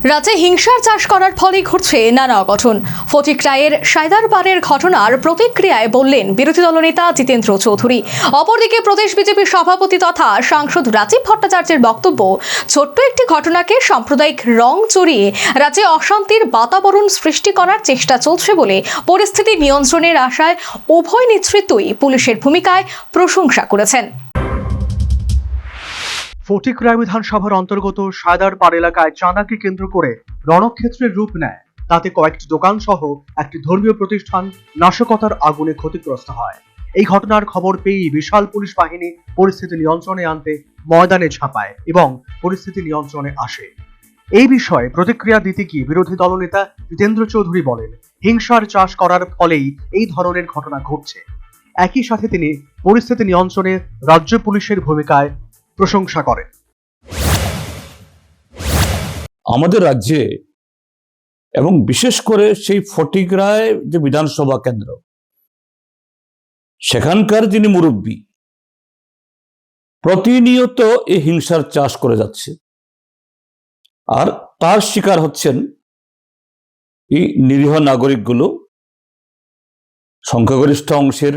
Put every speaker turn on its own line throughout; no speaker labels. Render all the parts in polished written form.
রাজ্যে হিংসার চাষ করার ফলে ঘটছে নানা অঘটন। ফটিকরায়ের সায়দারপাড়ের ঘটনার প্রতিক্রিয়ায় বললেন বিরোধী দলনেতা জিতেন্দ্র চৌধুরী। অপরদিকে প্রদেশ বিজেপি সভাপতি তথা সাংসদ রাজীব ভট্টাচার্যের বক্তব্য, ছোট্ট একটি ঘটনাকে সাম্প্রদায়িক রং চড়িয়ে রাজ্যে অশান্তির বাতাবরণ সৃষ্টি করার চেষ্টা চলছে বলে পরিস্থিতি নিয়ন্ত্রণের আশায় উভয় নেতৃত্বই পুলিশের ভূমিকায় প্রশংসা করেছেন।
ফটিকরায় বিধানসভার অন্তর্গত সায়দারপাড় এলাকায় চাঁদাকে কেন্দ্র করে রণক্ষেত্রের রূপ নেয়। তাতে কয়েকটি দোকান সহ একটি ধর্মীয় প্রতিষ্ঠান নাশকতার আগুনে ক্ষতিগ্রস্ত হয়। এই ঘটনার খবর পেয়েই বিশাল পুলিশ বাহিনী পরিস্থিতি নিয়ন্ত্রণে আনতে ময়দানে ঝাঁপায় এবং পরিস্থিতি নিয়ন্ত্রণে আসে। এই বিষয়ে প্রতিক্রিয়া দিতে গিয়ে বিরোধী দলনেতা জিতেন্দ্র চৌধুরী বলেন, হিংসার চাষ করার ফলেই এই ধরনের ঘটনা ঘটছে। একই সাথে তিনি পরিস্থিতি নিয়ন্ত্রণে রাজ্য পুলিশের ভূমিকায় প্রশংসা করেন।
আমাদের রাজ্যে এবং বিশেষ করে সেই ফটিকরায় যে বিধানসভা কেন্দ্র, সেখানকার যিনি মুরব্বী, প্রতিনিয়ত এই হিংসার চাষ করে যাচ্ছে আর তার শিকার হচ্ছেন এই নিরীহ নাগরিকগুলো, সংখ্যাগরিষ্ঠ অংশের।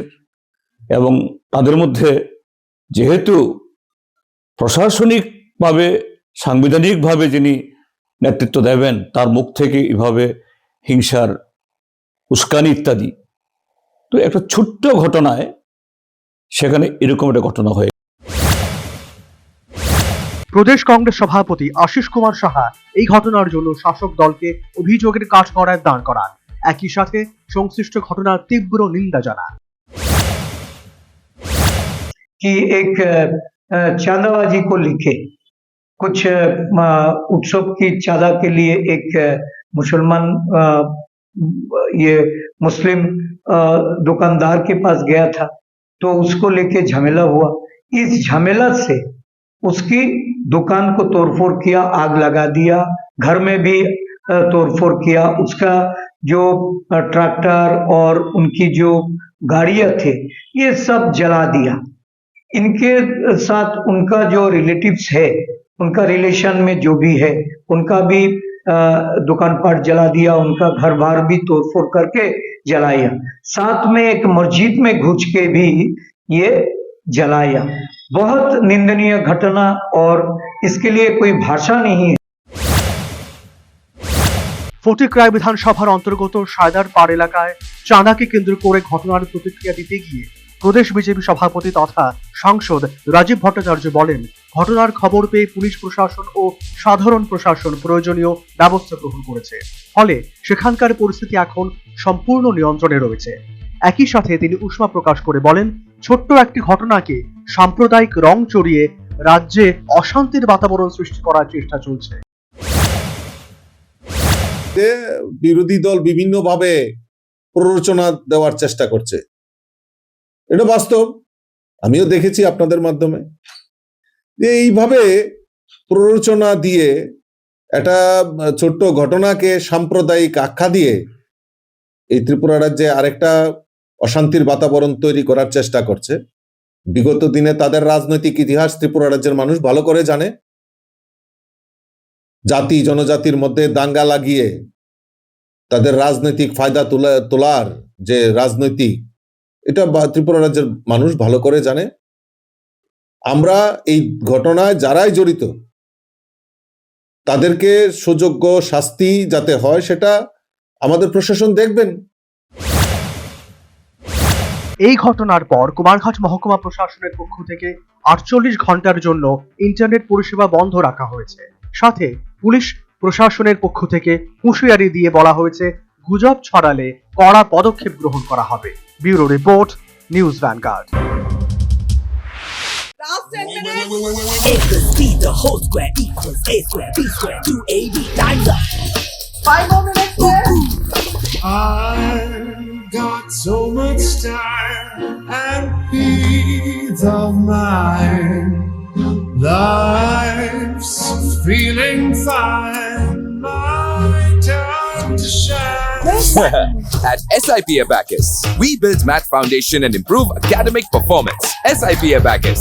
এবং তাদের মধ্যে যেহেতু প্রশাসনিকভাবে সাংবিধানিকভাবে যিনি নেতৃত্ব দেবেন, তার মুখ থেকে এভাবে হিংসার উস্কানি ইত্যাদি, তো একটা ছোট্ট ঘটনায় সেখানে এরকম একটা ঘটনা হয়ে।
প্রদেশ কংগ্রেস সভাপতি আশিস কুমার সাহা এই ঘটনার জন্য শাসক দলকে অভিযোগের কাঠগড়ায় দাঁড় করান। একই সাথে সংশ্লিষ্ট ঘটনার তীব্র নিন্দা জানান।
कि एक चांदाबाजी को लेके कुछ उत्सव की चांदा के लिए एक मुसलमान ये मुस्लिम दुकानदार के पास गया था, तो उसको लेके झमेला हुआ। इस झमेला से उसकी दुकान को तोड़फोड़ किया, आग लगा दिया, घर में भी तोड़फोड़ किया, उसका जो ट्रैक्टर और उनकी जो गाड़ियां थे ये सब जला दिया। इनके साथ उनका जो रिलेटिव्स है, उनका रिलेशन में जो भी है, उनका भी दुकान पाट जला दिया, उनका घर बार भी तोड़फोड़ करके जलाया, साथ में एक मस्जिद में घुस के भी ये जलाया। बहुत निंदनीय घटना और इसके लिए कोई भाषा नहीं है।
ফটিকরায় বিধানসভার অন্তর্গত সায়দারপাড় এলাকায় চাঁদাকে কেন্দ্র করে ঘটনার প্রতিক্রিয়া দিতে গিয়ে প্রদেশ বিজেপি সভাপতি তথা সাংসদ রাজীব ভট্টাচার্য বলেন, ঘটনার খবর পেয়ে পুলিশ প্রশাসন ও সাধারণ প্রশাসন প্রয়োজনীয় ব্যবস্থা গ্রহণ করেছে। ফলে সেখানকার পরিস্থিতি এখন সম্পূর্ণ নিয়ন্ত্রণে রয়েছে। একই সাথে তিনি উষ্মা প্রকাশ করে বলেন, ছোট্ট একটি ঘটনাকে সাম্প্রদায়িক রং চড়িয়ে রাজ্যে অশান্তির বাতাবরণ সৃষ্টি করার চেষ্টা চলছে।
বিরোধী দল বিভিন্নভাবে প্ররোচনা দেওয়ার চেষ্টা করছে, এটা বাস্তব। আমিও দেখেছি আপনাদের মাধ্যমে যে এইভাবে প্ররোচনা দিয়ে একটা ছোট্ট ঘটনাকে সাম্প্রদায়িক আখ্যা দিয়ে এই ত্রিপুরা রাজ্যে আরেকটা অশান্তির বাতাবরণ তৈরি করার চেষ্টা করছে। বিগত দিনে তাদের রাজনৈতিক ইতিহাস ত্রিপুরা রাজ্যের মানুষ ভালো করে জানে। জাতি জনজাতির মধ্যে দাঙ্গা লাগিয়ে তাদের রাজনৈতিক ফায়দা তোলার যে রাজনৈতিক, এটা ত্রিপুরা রাজ্যের মানুষ ভালো করে জানে। আমরা এই ঘটনায় যারাই জড়িত তাদেরকে সুযোগ্য শাস্তি যাতে হয় সেটা আমাদের প্রশাসন দেখবেন।
এই ঘটনার পর কুমারঘাট মহকুমা প্রশাসনের পক্ষ থেকে 48 ঘন্টার জন্য ইন্টারনেট পরিষেবা বন্ধ রাখা হয়েছে। সাথে পুলিশ প্রশাসনের পক্ষ থেকে হুঁশিয়ারি দিয়ে বলা হয়েছে, গুজব ছড়ালে কড়া পদক্ষেপ গ্রহণ করা হবে। Bureau report, news vanguard.
The whole square equals a square, b square, 2ab, time's up.
5 more minutes left.
I've got so much time and peace of mind. Life's feeling fine. My time to shine.
At SIP Abacus, we build math foundation and improve academic performance. SIP Abacus,